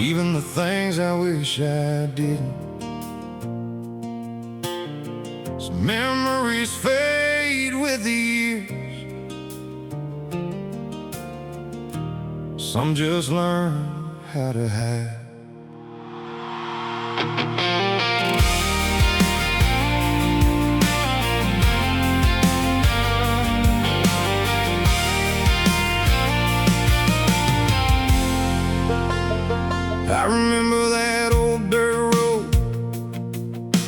even the things I wish I didn't. Some memories fade with the years, some just learn how to hide. I remember that old dirt road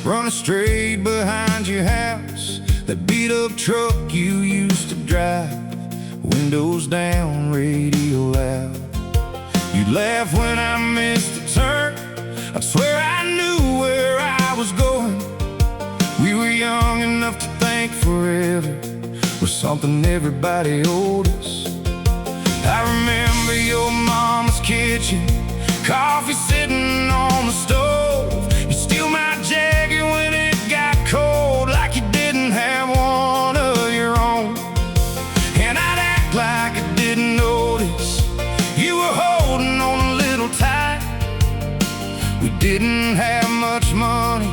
running straight behind your house, that beat-up truck you used to drive, windows down, radio loud. You'd laugh when I missed a turn, I'd swear I knew where I was going. We were young enough to think forever was something everybody owed us. I remember your mama's kitchen, coffee sitting on the stove. You steal my jacket when it got cold, like you didn't have one of your own. And I'd act like I didn't notice you were holding on a little tight. We didn't have much money,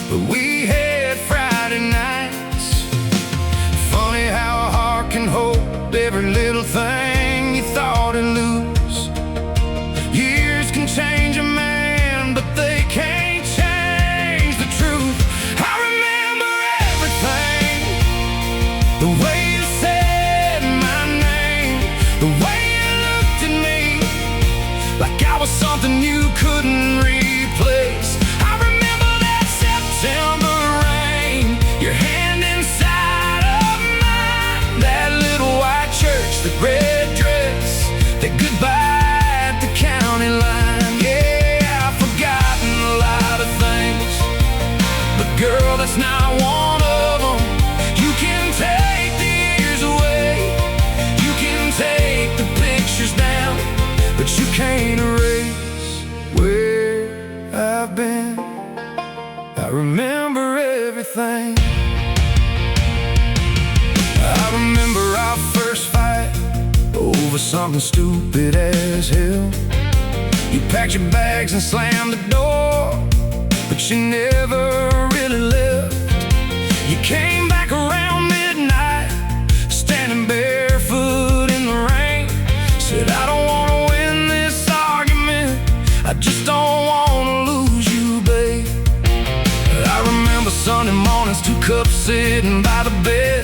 but we had Friday nights. Funny how a heart can hold every little thing you thought it'd lose. Years can change a man, but they can't change the truth. I remember everything, the way you said my name, the way you looked at me like I was something you couldn't replace. I remember that September rain, your hand inside of mine, that little white church, the red dress, that goodbye county line. Yeah, I've forgotten a lot of things, but girl, that's not one of them. You can take the years away, you can take the pictures down, but you can't erase where I've been. I remember everything. I remember our first fight over something stupid as hell. You packed your bags and slammed the door, but you never really left. You came back around midnight, standing barefoot in the rain. Said, I don't want to win this argument, I just don't want to lose you, babe. I remember Sunday mornings, 2 cups sitting by the bed,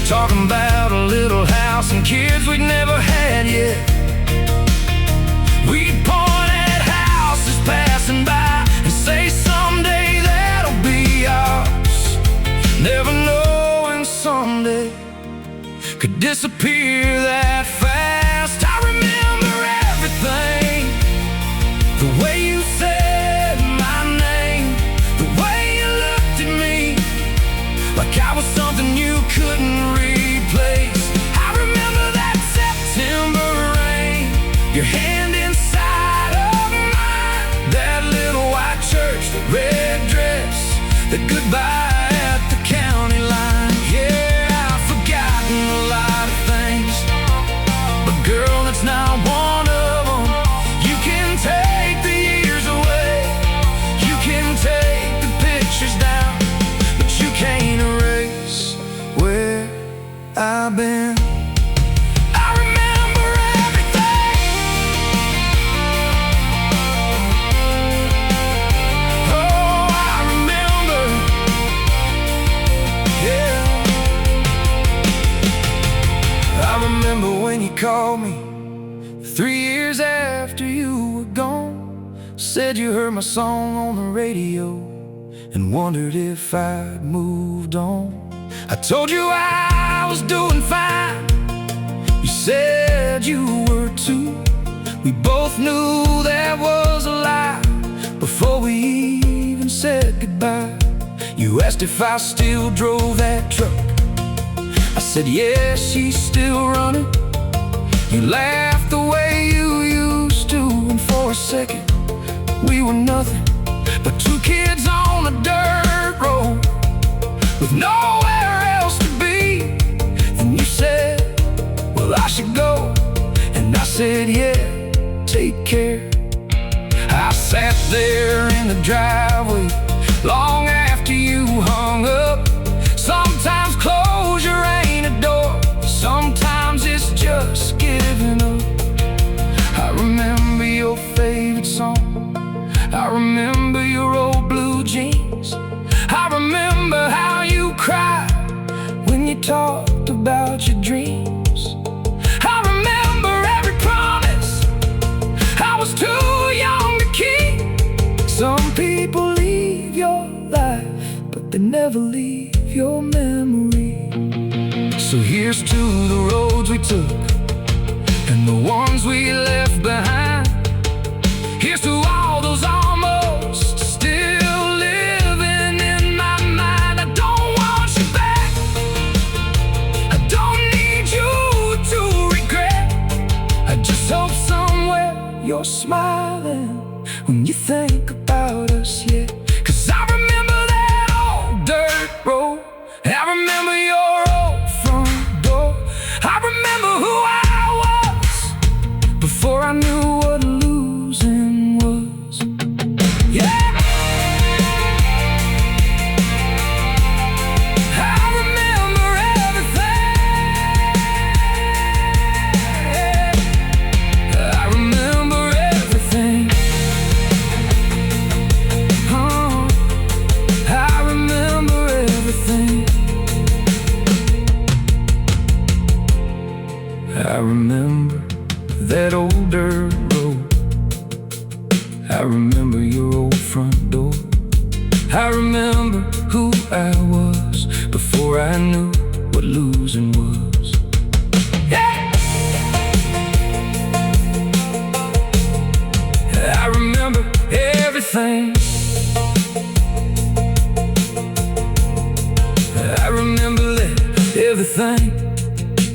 talking about a little house and kids we'd never had yet. We'd point at houses passing by and say someday that'll be ours, never knowing someday could disappear that fast. I remember everything, the way you said my name, the way you looked at me like I was something you couldn't replace. I remember that September rain, your hand inside of mine, that little white church, the red dress, the goodbye at the county line. Yeah, I've forgotten a lot of things, but girl, that's not one of them. You can take the years away, you can take the pictures down, but you can't erase where I've been. I remember everything. Oh, I remember. Yeah. I remember when you called me 3 years after you were gone, said you heard my song on the radio and wondered if I'd moved on. I told you I was doing fine, you said you were too. We both knew that was a lie before we even said goodbye. You asked if I still drove that truck, I said yeah, she's still running. You laughed the way you used to, and for a second we were nothing but 2 kids on a dirt road with nowhere else to be. Then you said, well, I should go, and I said yeah, take care. I sat there in the driveway long after you hung up. Sometimes closure ain't a door, sometimes it's just giving up. I remember your favorite song, I remember your old blue jeans. I remember how you cried when you talked about your dreams. I remember every promise I was too young to keep. Some people leave your life, but they never leave your memory. So here's to the roads we took and the ones we left behind. Here's to all those almost still living in my mind. I don't want you back, I don't need you to regret. I just hope somewhere you're smiling when you think about us, yeah. 'Cause I remember that old dirt road, I remember your old front door. I remember who I was before I knew what losing was. Yeah, I remember everything. I remember everything. Oh, I remember everything. I remember that old dirt road, I remember your old front door. I remember who I was before I knew what losing was. Yeah, I remember everything. I remember everything,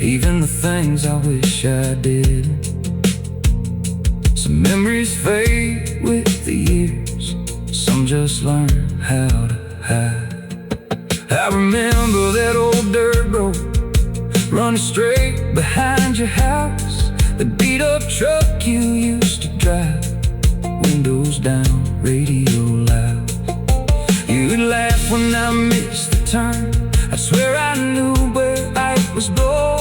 even the things I wish I didn't. Some memories fade with the years, some just learn how to hide. I remember that old dirt road running straight behind your house, the beat up truck you used to drive, windows down, radio loud. You'd laugh when I missed the turn, I swear I knew where I was going.